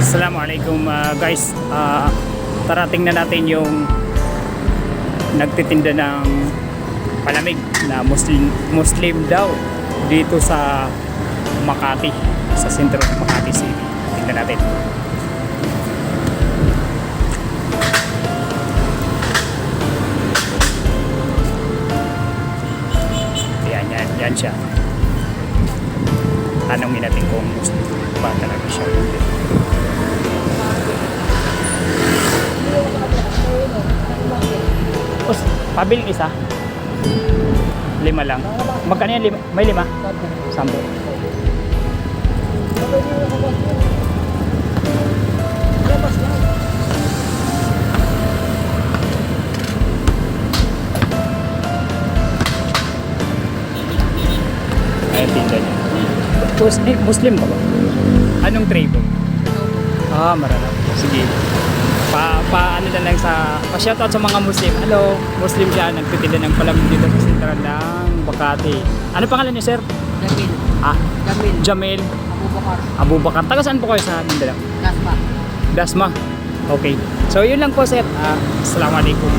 Assalamualaikum guys. Tara tingnan natin yung nagtitinda ng palamig na Muslim daw dito sa Makati, sa sentro ng Makati City. Tingnan natin. Yan siya. Tanungin natin kung Muslim ba talaga siya. Pabiling isa? 5 lang. Magkano yan? May 5? 10. Ayun, tinda niya. Muslim ba ba? Anong tribe? Marami. Sige. Ano na lang pa-shoutout sa mga Muslim. Hello, Muslim siya, nagtitinda ng palamig dito sa sentral ng Makati. Ano pangalan niyo, sir? Jamil. Jamil. Abubakar. Abubakar. Taga saan po kayo sa Mindanao? Dasma. Dasma. Okay. So, yun lang po, sir. Assalamualaikum.